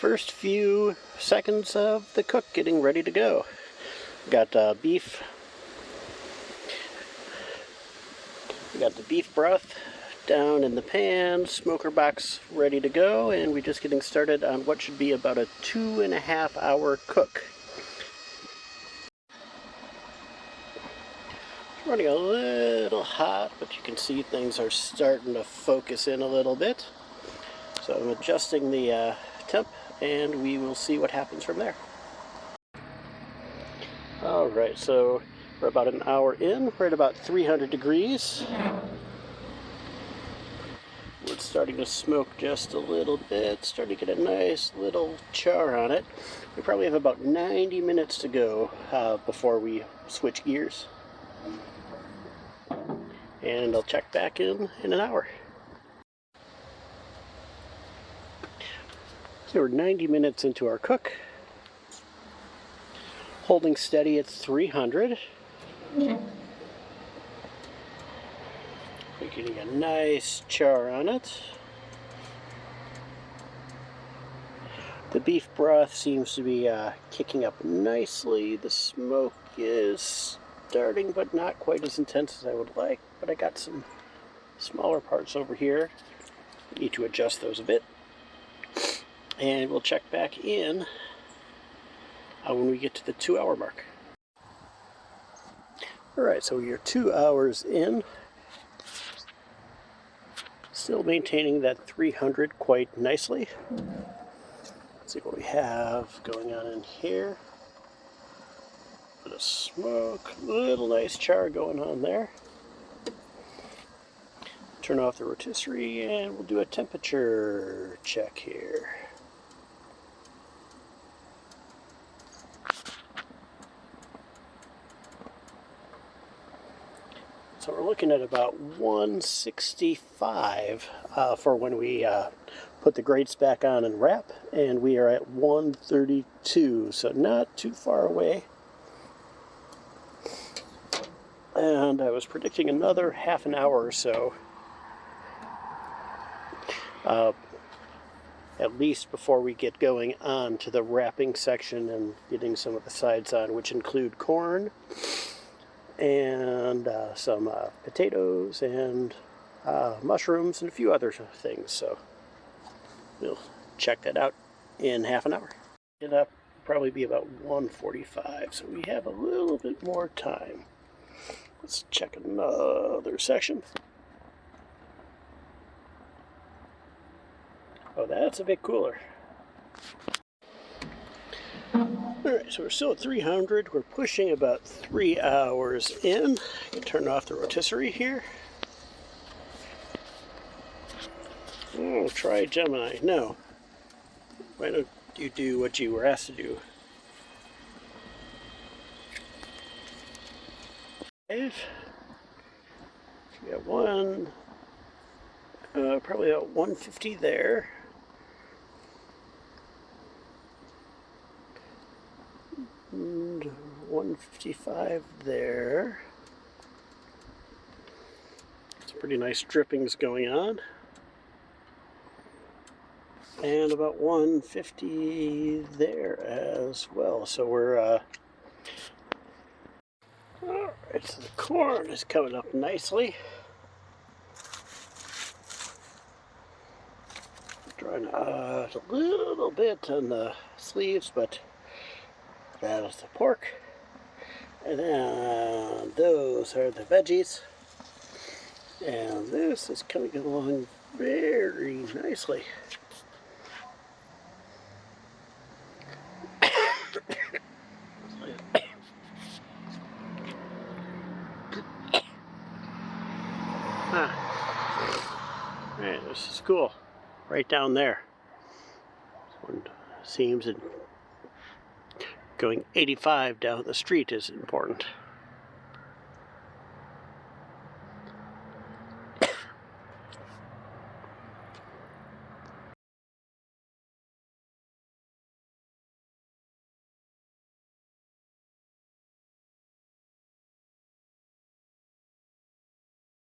first few seconds of the cook getting ready to go. Got beef. We got the beef broth down in the pan, smoker box ready to go, and we're just getting started on what should be about a 2.5 hour cook. It's running a little hot, but you can see things are starting to focus in a little bit. So I'm adjusting the temp, and we will see what happens from there. Alright, so we're about an hour in. We're at about 300 degrees. It's starting to smoke just a little bit, starting to get a nice little char on it. We probably have about 90 minutes to go before we switch gears. And I'll check back in an hour. So we're 90 minutes into our cook. Holding steady at 300. We're getting a nice char on it. The beef broth seems to be kicking up nicely. The smoke is starting, but not quite as intense as I would like. But I got some smaller parts over here. Need to adjust those a bit. And we'll check back in when we get to the 2 hour mark. Alright, so we are 2 hours in. Still maintaining that 300 quite nicely. Let's see what we have going on in here. Bit of smoke, little nice char going on there. Turn off the rotisserie and we'll do a temperature check here. So we're looking at about 165 for when we put the grates back on and wrap, and we are at 132, so not too far away. And I was predicting another half an hour or so, at least before we get going on to the wrapping section and getting some of the sides on, which include corn and some potatoes and mushrooms and a few other things. So we'll check that out in half an hour. It'll probably be about 1:45, so we have a little bit more time. Let's check another section. Oh, that's a bit cooler. Alright, so we're still at 300. We're pushing about 3 hours in. I can turn off the rotisserie here. Oh, try Gemini. No. Why don't you do what you were asked to do? We got one, probably about 150 there. And 155 there. Some pretty nice drippings going on. And about 150 there as well. So we're alright, so the corn is coming up nicely. Drawing out a little bit on the sleeves, but that is the pork. And then those are the veggies. And this is coming along very nicely. Alright, this is cool. Right down there. One seems that going 85 down the street is important.